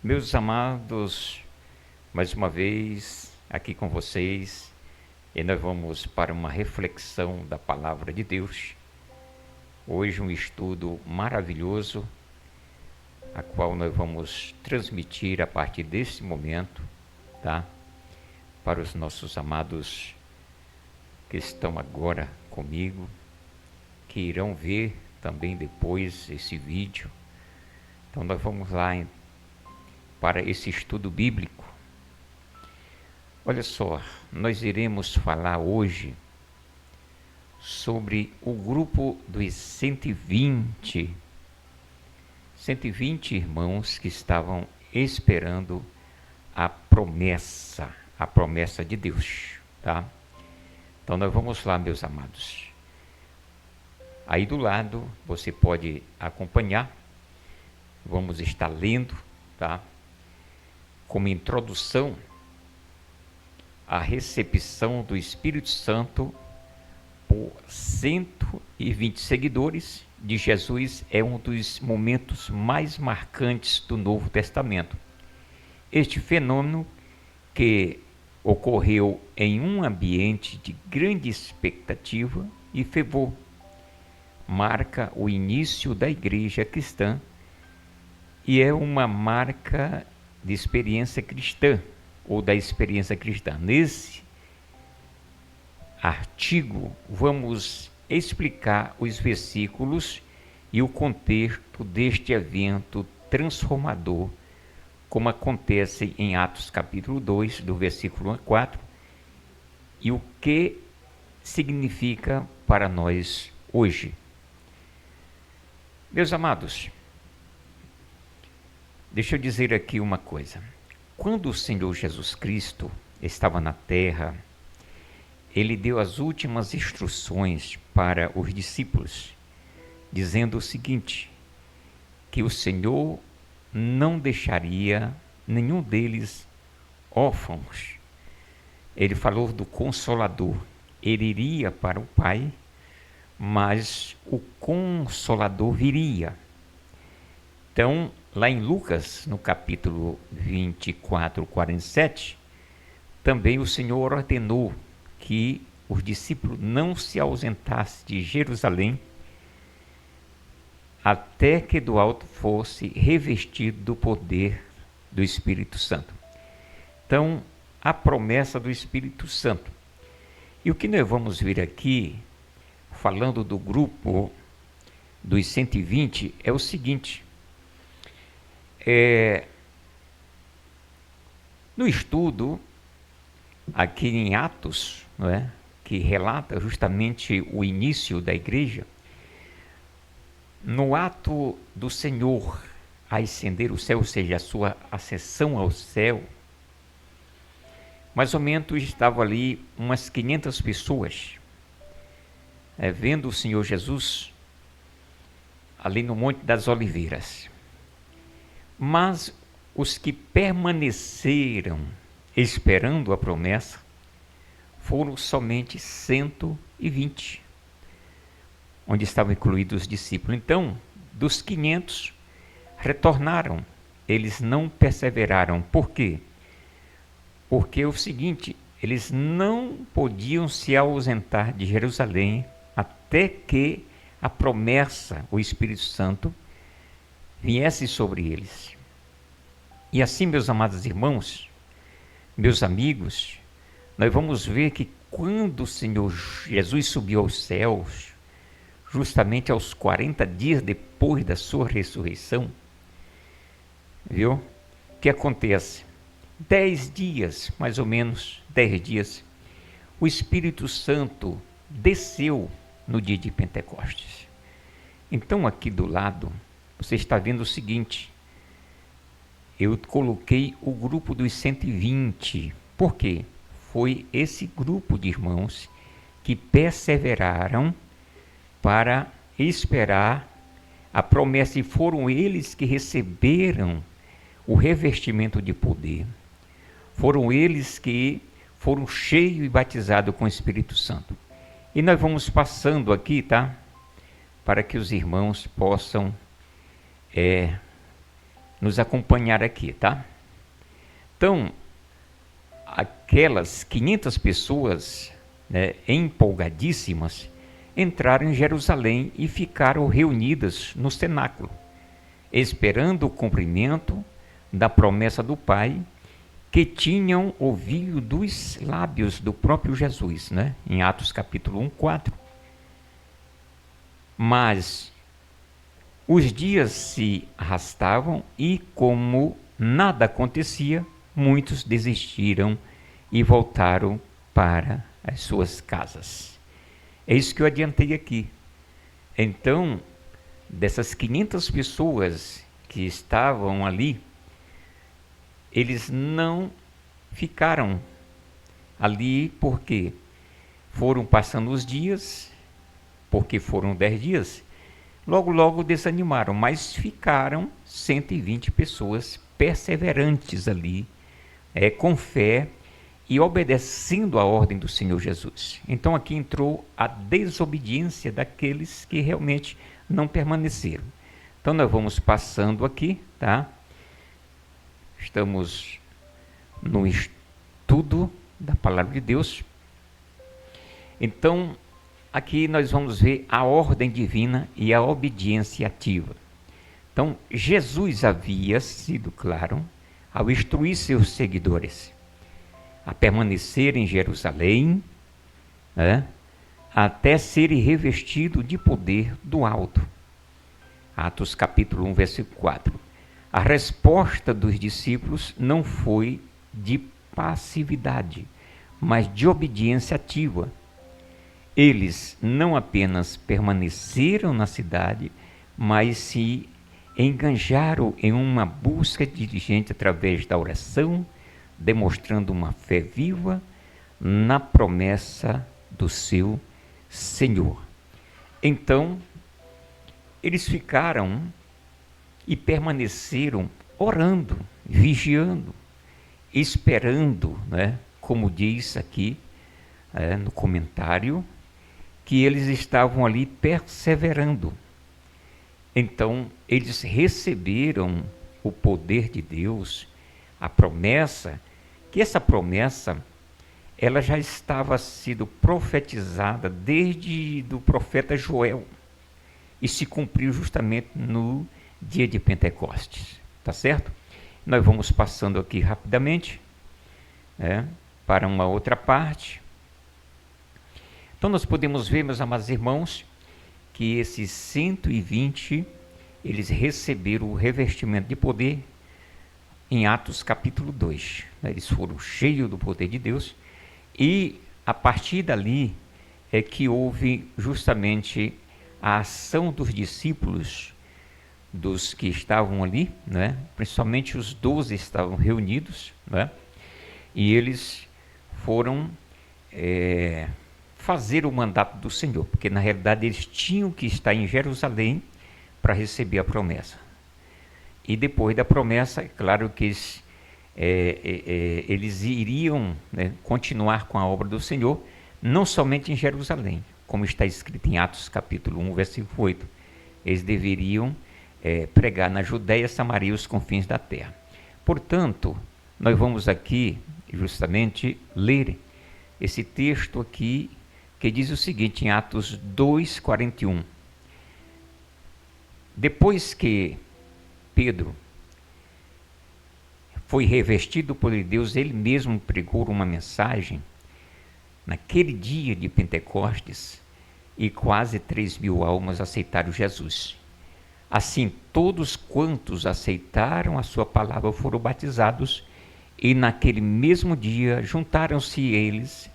Meus amados, mais uma vez aqui com vocês, e nós vamos para uma reflexão da Palavra de Deus. Hoje um estudo maravilhoso, a qual nós vamos transmitir a partir desse momento, tá? Para os nossos amados que estão agora comigo, que irão ver também depois esse vídeo. Então nós vamos lá para esse estudo bíblico. Olha só, nós iremos falar hoje sobre o grupo dos 120 irmãos que estavam esperando a promessa de Deus, tá? Então nós vamos lá, meus amados. Aí do lado você pode acompanhar, vamos estar lendo, tá? Como introdução, a recepção do Espírito Santo por 120 seguidores de Jesus é um dos momentos mais marcantes do Novo Testamento. Este fenômeno, que ocorreu em um ambiente de grande expectativa e fervor, marca o início da igreja cristã e é uma marca de experiência cristã, ou da experiência cristã. Nesse artigo, vamos explicar os versículos e o contexto deste evento transformador, como acontece em Atos capítulo 2, do versículo 1 a 4, e o que significa para nós hoje. Meus amados, deixa eu dizer aqui uma coisa. Quando o Senhor Jesus Cristo estava na terra, ele deu as últimas instruções para os discípulos, dizendo o seguinte, que o Senhor não deixaria nenhum deles órfãos. Ele falou do Consolador. Ele iria para o Pai, mas o Consolador viria. Então, lá em Lucas, no capítulo 24, 47, também o Senhor ordenou que os discípulos não se ausentassem de Jerusalém até que do alto fosse revestido do poder do Espírito Santo. Então, a promessa do Espírito Santo. E o que nós vamos ver aqui, falando do grupo dos 120, é o seguinte. No estudo, aqui em Atos, não é? Que relata justamente o início da igreja, no ato do Senhor ascender o céu, ou seja, a sua ascensão ao céu, mais ou menos estavam ali umas 500 pessoas, vendo o Senhor Jesus ali no Monte das Oliveiras. Mas os que permaneceram esperando a promessa foram somente 120, onde estavam incluídos os discípulos. Então, dos 500, retornaram. Eles não perseveraram. Por quê? Porque é o seguinte, eles não podiam se ausentar de Jerusalém até que a promessa, o Espírito Santo, viesse sobre eles. E assim, meus amados irmãos, meus amigos, nós vamos ver que quando o Senhor Jesus subiu aos céus, justamente aos 40 dias depois da sua ressurreição, viu? O que acontece? 10 dias, mais ou menos, 10 dias, o Espírito Santo desceu no dia de Pentecostes. Então, aqui do lado, você está vendo o seguinte, eu coloquei o grupo dos 120, por quê? Foi esse grupo de irmãos que perseveraram para esperar a promessa, e foram eles que receberam o revestimento de poder. Foram eles que foram cheios e batizados com o Espírito Santo. E nós vamos passando aqui, tá? Para que os irmãos possam nos acompanhar aqui, tá? Então, aquelas 500 pessoas, né, empolgadíssimas, entraram em Jerusalém e ficaram reunidas no cenáculo, esperando o cumprimento da promessa do Pai, que tinham ouvido dos lábios do próprio Jesus, né? Em Atos capítulo 1, 4. Mas os dias se arrastavam e, como nada acontecia, muitos desistiram e voltaram para as suas casas. É isso que eu adiantei aqui. Então, dessas 500 pessoas que estavam ali, eles não ficaram ali porque foram passando os dias, porque foram 10 dias, logo desanimaram, mas ficaram 120 pessoas perseverantes ali, com fé e obedecendo a ordem do Senhor Jesus. Então aqui entrou a desobediência daqueles que realmente não permaneceram. Então nós vamos passando aqui, tá? Estamos no estudo da Palavra de Deus. Então, aqui nós vamos ver a ordem divina e a obediência ativa. Então, Jesus havia sido claro ao instruir seus seguidores a permanecer em Jerusalém, né, até serem revestidos de poder do alto. Atos capítulo 1, versículo 4. A resposta dos discípulos não foi de passividade, mas de obediência ativa. Eles não apenas permaneceram na cidade, mas se engajaram em uma busca diligente através da oração, demonstrando uma fé viva na promessa do seu Senhor. Então, eles ficaram e permaneceram orando, vigiando, esperando, né? Como diz aqui no comentário, que eles estavam ali perseverando. Então, eles receberam o poder de Deus, a promessa, que essa promessa, ela já estava sendo profetizada desde do profeta Joel, e se cumpriu justamente no dia de Pentecostes, tá certo? Nós vamos passando aqui rapidamente, para uma outra parte. Então nós podemos ver, meus amados irmãos, que esses 120, eles receberam o revestimento de poder em Atos capítulo 2. Eles foram cheios do poder de Deus e a partir dali é que houve justamente a ação dos discípulos, dos que estavam ali, né? Principalmente os 12 estavam reunidos, né? E eles foram fazer o mandato do Senhor, porque na realidade eles tinham que estar em Jerusalém para receber a promessa. E depois da promessa, é claro que eles iriam, né, continuar com a obra do Senhor, não somente em Jerusalém, como está escrito em Atos capítulo 1, versículo 8. Eles deveriam pregar na Judéia, Samaria e os confins da terra. Portanto, nós vamos aqui justamente ler esse texto aqui, que diz o seguinte, em Atos 2, 41. Depois que Pedro foi revestido do poder de Deus, ele mesmo pregou uma mensagem naquele dia de Pentecostes e quase 3.000 almas aceitaram Jesus. Assim, todos quantos aceitaram a sua palavra foram batizados e naquele mesmo dia juntaram-se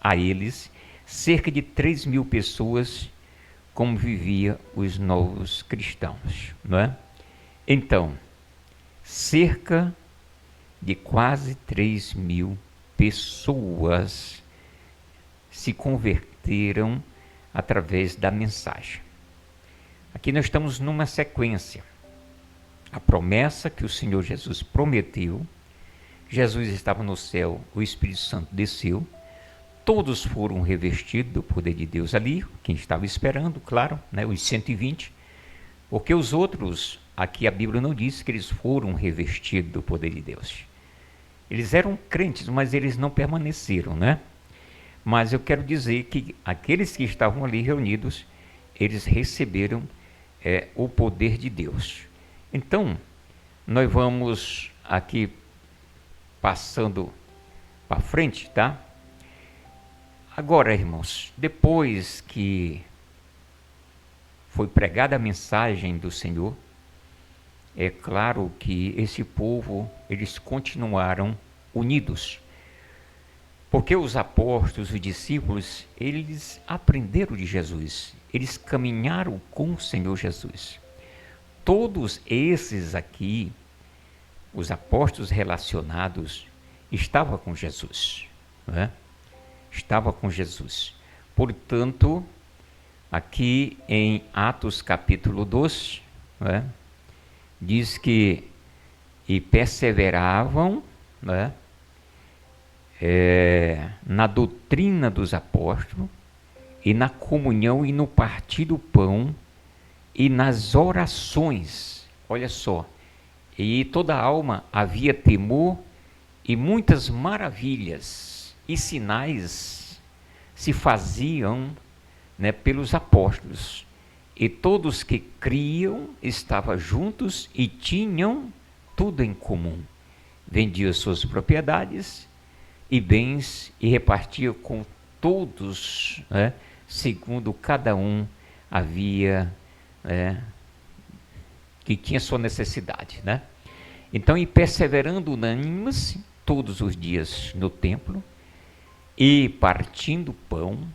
a eles cerca de 3.000 pessoas, como viviam os novos cristãos, não é? Então, cerca de quase 3.000 pessoas se converteram através da mensagem. Aqui nós estamos numa sequência. A promessa que o Senhor Jesus prometeu, Jesus estava no céu, o Espírito Santo desceu, todos foram revestidos do poder de Deus ali, quem estava esperando, claro, né, os 120, porque os outros aqui a Bíblia não diz que eles foram revestidos do poder de Deus. Eles eram crentes, mas eles não permaneceram, né? Mas eu quero dizer que aqueles que estavam ali reunidos, eles receberam o poder de Deus. Então, nós vamos aqui passando para frente, tá? Agora, irmãos, depois que foi pregada a mensagem do Senhor, é claro que esse povo, eles continuaram unidos. Porque os apóstolos, os discípulos, eles aprenderam de Jesus. Eles caminharam com o Senhor Jesus. Todos esses aqui, os apóstolos relacionados, estavam com Jesus, né? Estava com Jesus. Portanto, aqui em Atos capítulo 2, né, diz que e perseveravam, né, na doutrina dos apóstolos, e na comunhão e no partir do pão, e nas orações. Olha só, e toda a alma havia temor, e muitas maravilhas e sinais se faziam, né, pelos apóstolos. E todos que criam estavam juntos e tinham tudo em comum. Vendiam suas propriedades e bens e repartiam com todos, né, segundo cada um havia, que tinha sua necessidade, né? Então, e perseverando unânimes todos os dias no templo, e partindo pão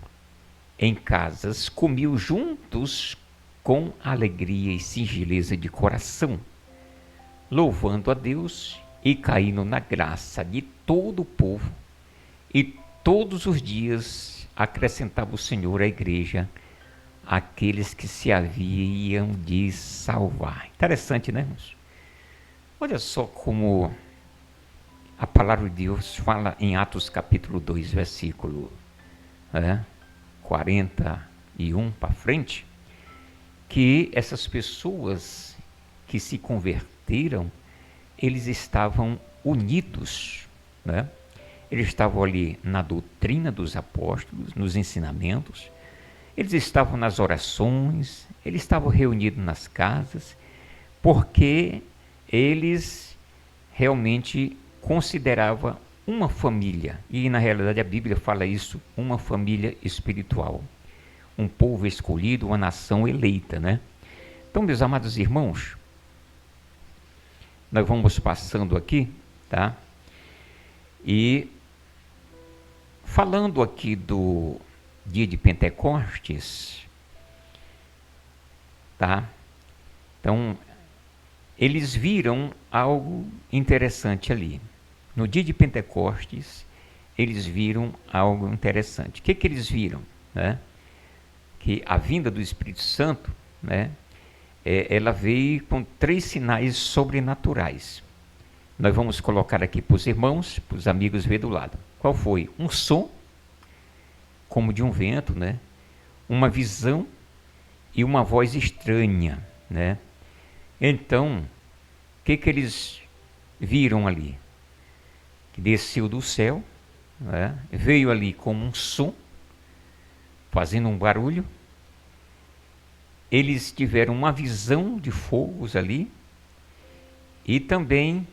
em casas, comiam juntos com alegria e singeleza de coração, louvando a Deus e caindo na graça de todo o povo. E todos os dias acrescentava o Senhor à igreja aqueles que se haviam de salvar. Interessante, né, irmãos? Olha só como a palavra de Deus fala em Atos capítulo 2, versículo 41 para frente, que essas pessoas que se converteram, eles estavam unidos, né? Eles estavam ali na doutrina dos apóstolos, nos ensinamentos, eles estavam nas orações, eles estavam reunidos nas casas, porque eles realmente consideravam uma família, e na realidade a Bíblia fala isso, uma família espiritual, um povo escolhido, uma nação eleita, né? Então, meus amados irmãos, nós vamos passando aqui, tá? E falando aqui do dia de Pentecostes, tá? Então, eles viram algo interessante ali. No dia de Pentecostes, eles viram algo interessante. O que eles viram, né? Que a vinda do Espírito Santo, né, ela veio com 3 sinais sobrenaturais. Nós vamos colocar aqui para os irmãos, para os amigos ver do lado. Qual foi? Um som, como de um vento, né? Uma visão e uma voz estranha, né? Então, o que eles viram ali? Que desceu do céu, né? Veio ali como um som, fazendo um barulho. Eles tiveram uma visão de fogos ali e também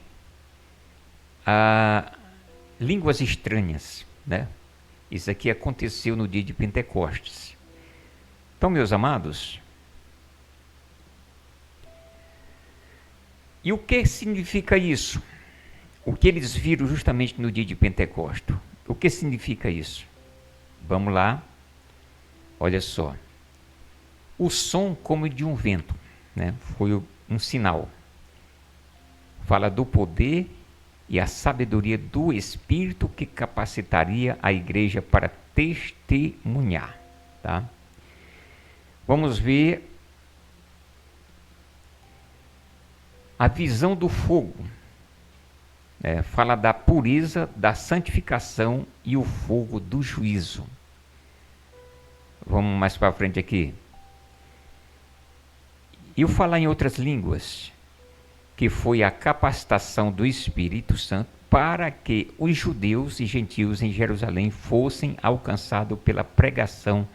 línguas estranhas, né? Isso aqui aconteceu no dia de Pentecostes. Então, meus amados, e o que significa isso? O que eles viram justamente no dia de Pentecostes? O que significa isso? Vamos lá. Olha só. O som como de um vento, né? Foi um sinal. Fala do poder e a sabedoria do Espírito que capacitaria a igreja para testemunhar, tá? Vamos ver a visão do fogo. Fala da pureza, da santificação e o fogo do juízo. Vamos mais para frente aqui. E o falar em outras línguas, que foi a capacitação do Espírito Santo para que os judeus e gentios em Jerusalém fossem alcançados pela pregação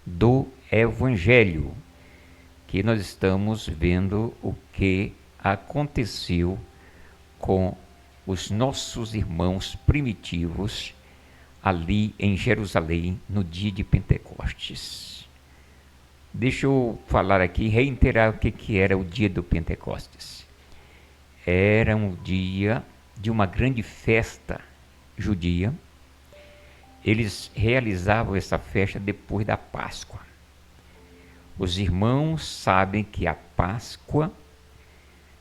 do Evangelho, que nós estamos vendo o que aconteceu com os nossos irmãos primitivos ali em Jerusalém no dia de Pentecostes. Deixa eu falar aqui, reiterar o que era o dia do Pentecostes. Era um dia de uma grande festa judia. Eles realizavam essa festa depois da Páscoa. Os irmãos sabem que a Páscoa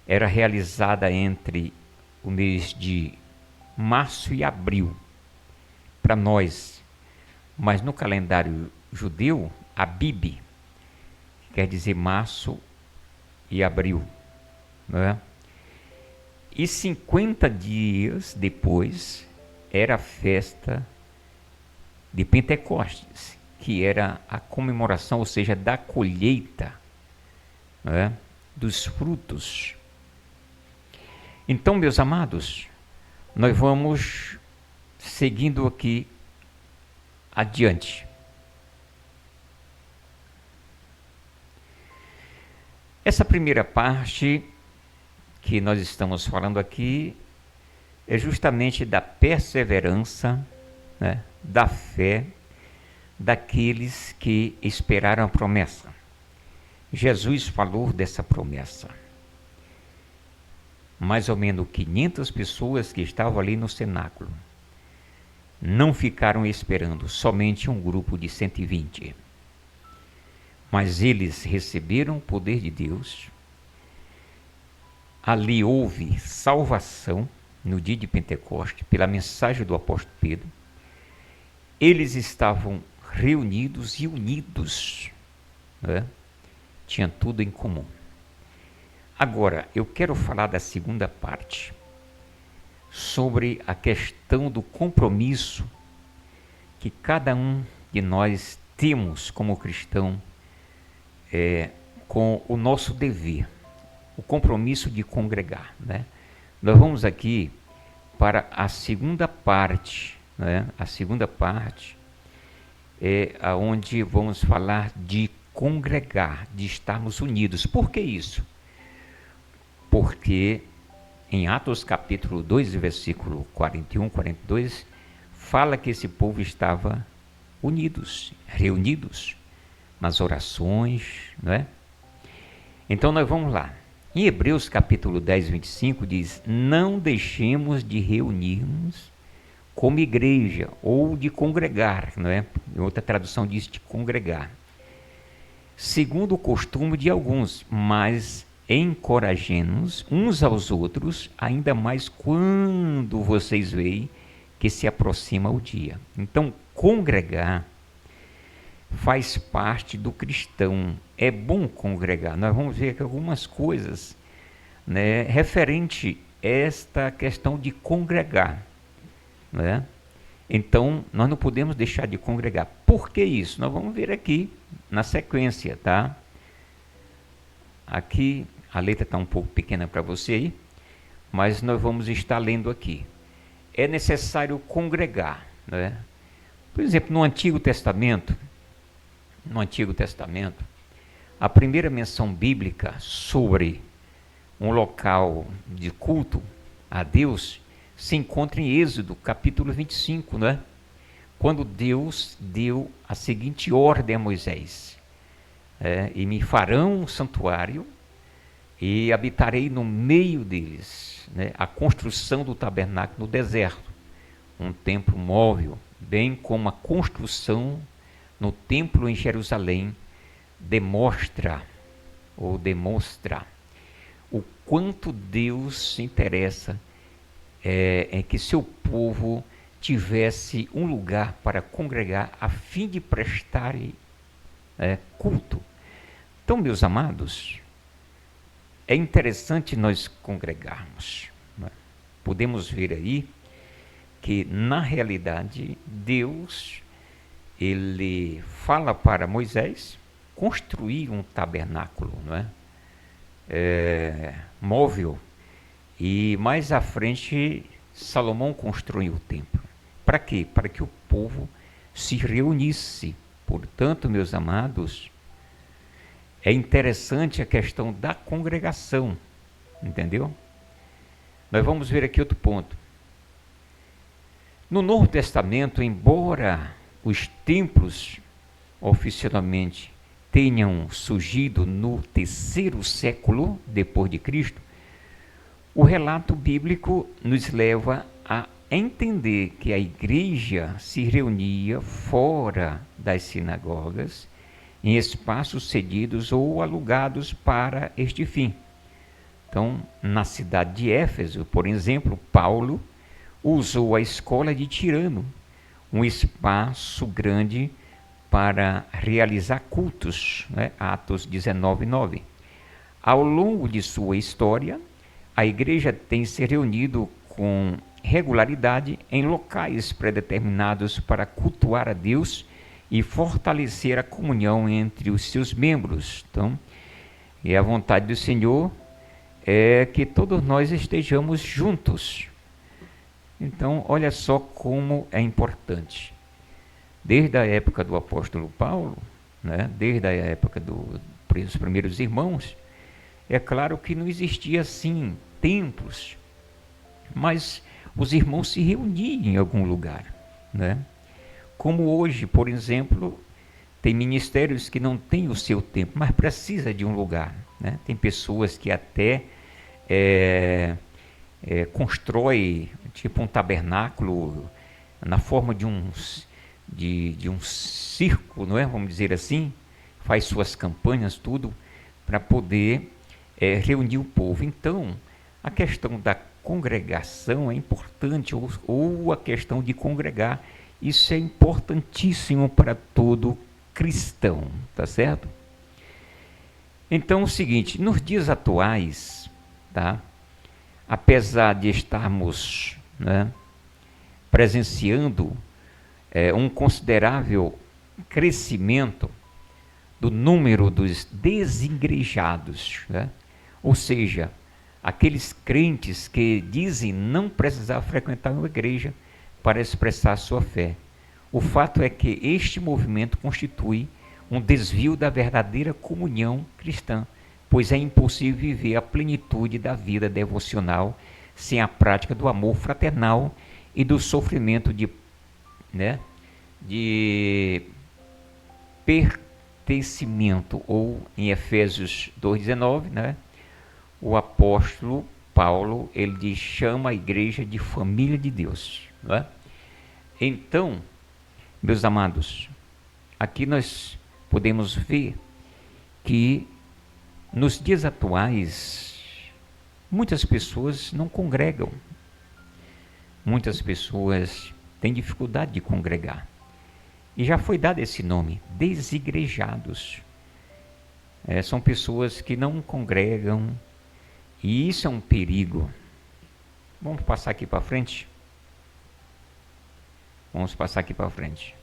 era realizada entre o mês de março e abril, para nós. Mas no calendário judeu, Abib, quer dizer março e abril, não é? E 50 dias depois era a festa de Pentecostes, que era a comemoração, ou seja, da colheita, não é? Dos frutos. Então, meus amados, nós vamos seguindo aqui adiante. Essa primeira parte que nós estamos falando aqui é justamente da perseverança, né, da fé daqueles que esperaram a promessa. Jesus falou dessa promessa. Mais ou menos 500 pessoas que estavam ali no cenáculo não ficaram esperando, somente um grupo de 120. Mas eles receberam o poder de Deus. Ali houve salvação no dia de Pentecostes, pela mensagem do apóstolo Pedro. Eles estavam reunidos e unidos, né? Tinham tudo em comum. Agora, eu quero falar da segunda parte, sobre a questão do compromisso que cada um de nós temos como cristão com o nosso dever, o compromisso de congregar, né? Nós vamos aqui para a segunda parte, né? A segunda parte é onde vamos falar de congregar, de estarmos unidos. Por que isso? Porque em Atos capítulo 2, versículo 41, 42, fala que esse povo estava unidos, reunidos nas orações, não é? Então nós vamos lá. Em Hebreus capítulo 10, 25 diz: não deixemos de reunirmos como igreja, ou de congregar, não é? Em outra tradução diz de congregar, segundo o costume de alguns, mas encorajemos uns aos outros, ainda mais quando vocês veem que se aproxima o dia. Então, congregar faz parte do cristão. É bom congregar. Nós vamos ver aqui algumas coisas, né, referente a esta questão de congregar, né? Então, nós não podemos deixar de congregar. Por que isso? Nós vamos ver aqui na sequência, tá? Aqui a letra está um pouco pequena para você aí, mas nós vamos estar lendo aqui. É necessário congregar, né? Por exemplo, no Antigo Testamento, a primeira menção bíblica sobre um local de culto a Deus se encontra em Êxodo, capítulo 25, né? Quando Deus deu a seguinte ordem a Moisés: e me farão um santuário e habitarei no meio deles, né? A construção do tabernáculo no deserto, um templo móvel, bem como a construção no templo em Jerusalém, demonstra o quanto Deus se interessa em que seu povo tivesse um lugar para congregar a fim de prestar culto. Então, meus amados, é interessante nós congregarmos, né? Podemos ver aí que, na realidade, Deus, ele fala para Moisés construir um tabernáculo, não é? Móvel, E mais à frente, Salomão construiu o templo. Para quê? Para que o povo se reunisse. Portanto, meus amados, é interessante a questão da congregação, entendeu? Nós vamos ver aqui outro ponto. No Novo Testamento, embora os templos oficialmente tenham surgido no 3º século depois de Cristo, o relato bíblico nos leva a entender que a igreja se reunia fora das sinagogas, em espaços cedidos ou alugados para este fim. Então, na cidade de Éfeso, por exemplo, Paulo usou a escola de Tirano, um espaço grande para realizar cultos, né? Atos 19:9. Ao longo de sua história, a igreja tem se reunido com regularidade em locais predeterminados para cultuar a Deus e fortalecer a comunhão entre os seus membros. Então, e a vontade do Senhor é que todos nós estejamos juntos. Então, olha só como é importante. Desde a época do apóstolo Paulo, né, desde a época dos primeiros irmãos, é claro que não existia assim templos, mas os irmãos se reuniam em algum lugar, né? Como hoje, por exemplo, tem ministérios que não têm o seu templo, mas precisa de um lugar, né? Tem pessoas que até constrói tipo um tabernáculo na forma de um circo, não é? Vamos dizer assim, faz suas campanhas, tudo, para poder reunir o povo. Então, a questão da congregação é importante, ou a questão de congregar, isso é importantíssimo para todo cristão, tá certo? Então, é o seguinte, nos dias atuais, tá? Apesar de estarmos, né, presenciando um considerável crescimento do número dos desigrejados, né? Ou seja, aqueles crentes que dizem não precisar frequentar uma igreja para expressar sua fé. O fato é que este movimento constitui um desvio da verdadeira comunhão cristã, pois é impossível viver a plenitude da vida devocional sem a prática do amor fraternal e do sofrimento de pertencimento, ou em Efésios 2,19, né, o apóstolo Paulo, ele chama a igreja de família de Deus, não é? Então, meus amados, aqui nós podemos ver que nos dias atuais, muitas pessoas não congregam, muitas pessoas têm dificuldade de congregar, e já foi dado esse nome, desigrejados. São pessoas que não congregam, e isso é um perigo. Vamos passar aqui para frente? Vamos passar aqui para frente.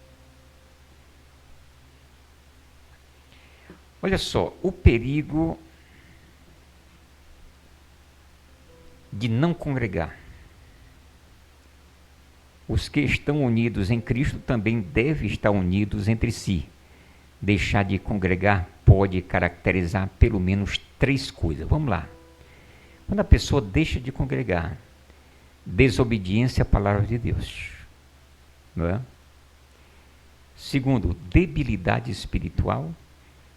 Olha só, o perigo de não congregar. Os que estão unidos em Cristo também devem estar unidos entre si. Deixar de congregar pode caracterizar pelo menos 3 coisas. Vamos lá. Quando a pessoa deixa de congregar, desobediência à palavra de Deus, não é? Segundo, debilidade espiritual.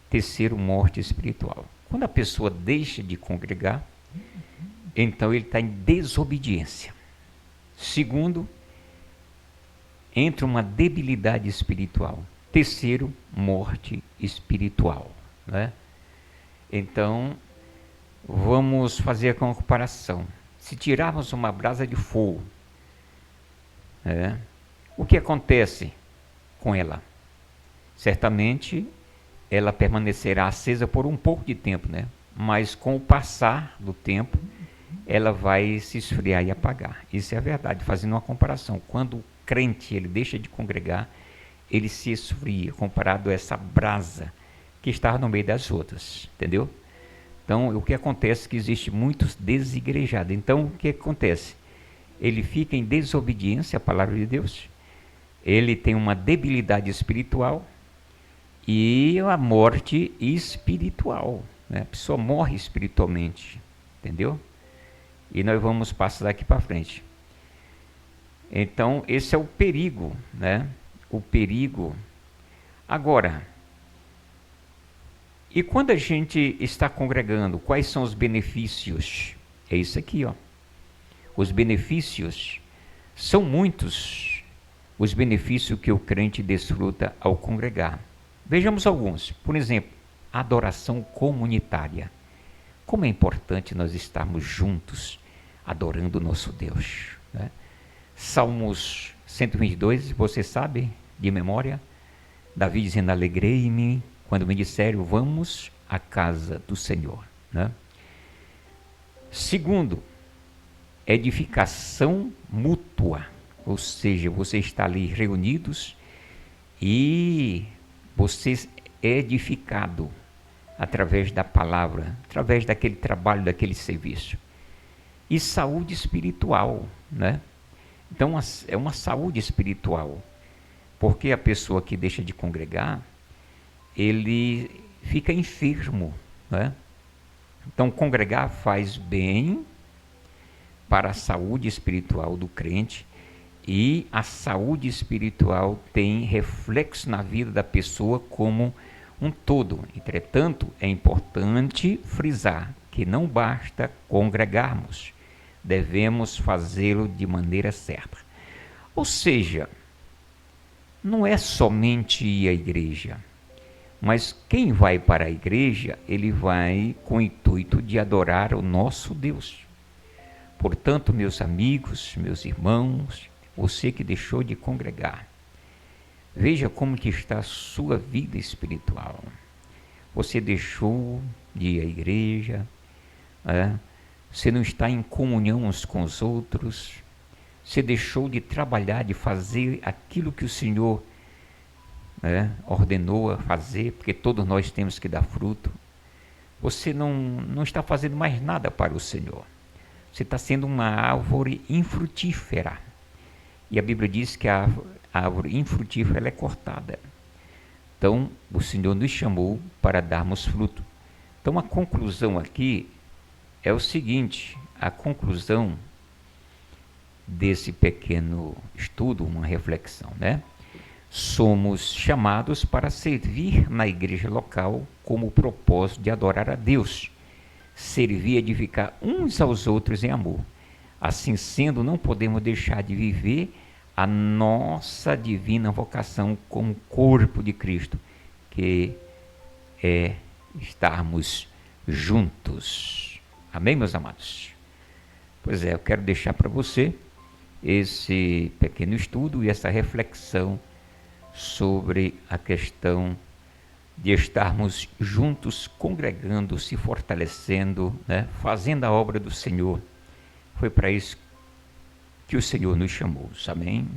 Terceiro, morte espiritual. Quando a pessoa deixa de congregar, então ele está em desobediência. Segundo, entra uma debilidade espiritual. Terceiro, morte espiritual, né? Então, vamos fazer a comparação. Se tirarmos uma brasa de fogo, o que acontece com ela? Certamente, ela permanecerá acesa por um pouco de tempo, né? Mas com o passar do tempo, ela vai se esfriar e apagar. Isso é a verdade, fazendo uma comparação. Quando o crente ele deixa de congregar, ele se esfria, comparado a essa brasa que está no meio das outras, entendeu? Então, o que acontece é que existe muitos desigrejados. Então, o que acontece? Ele fica em desobediência à palavra de Deus, ele tem uma debilidade espiritual e a morte espiritual, né? A pessoa morre espiritualmente, entendeu? E nós vamos passar daqui para frente. Então, esse é o perigo, né? O perigo. Agora, e quando a gente está congregando, quais são os benefícios? É isso aqui, ó. Os benefícios são muitos, os benefícios que o crente desfruta ao congregar. Vejamos alguns. Por exemplo, a adoração comunitária. Como é importante nós estarmos juntos adorando o nosso Deus, né? Salmos 122, você sabe de memória? Davi dizendo: alegrei-me quando me disseram, vamos à casa do Senhor, né? Segundo, edificação mútua, ou seja, você está ali reunidos e você é edificado através da palavra, através daquele trabalho, daquele serviço. E saúde espiritual, né? Então é uma saúde espiritual, porque a pessoa que deixa de congregar, ele fica enfermo, né? Então congregar faz bem para a saúde espiritual do crente, e a saúde espiritual tem reflexo na vida da pessoa como um todo. Entretanto, é importante frisar que não basta congregarmos, devemos fazê-lo de maneira certa. Ou seja, não é somente ir à igreja, mas quem vai para a igreja, ele vai com o intuito de adorar o nosso Deus. Portanto, meus amigos, meus irmãos, você que deixou de congregar, veja como que está a sua vida espiritual. Você deixou de ir à igreja, você não está em comunhão uns com os outros, você deixou de trabalhar, de fazer aquilo que o Senhor ordenou a fazer, porque todos nós temos que dar fruto. Você não está fazendo mais nada para o Senhor. Você está sendo uma árvore infrutífera. E a Bíblia diz que a árvore infrutífera ela é cortada. Então, o Senhor nos chamou para darmos fruto. Então, a conclusão aqui é o seguinte, a conclusão desse pequeno estudo, uma reflexão, né? Somos chamados para servir na igreja local como o propósito de adorar a Deus, servir e edificar uns aos outros em amor. Assim sendo, não podemos deixar de viver a nossa divina vocação como corpo de Cristo, que é estarmos juntos. Amém, meus amados? Pois é, eu quero deixar para você esse pequeno estudo e essa reflexão sobre a questão de estarmos juntos, congregando, se fortalecendo, né? Fazendo a obra do Senhor. Foi para isso que o Senhor nos chamou. Amém?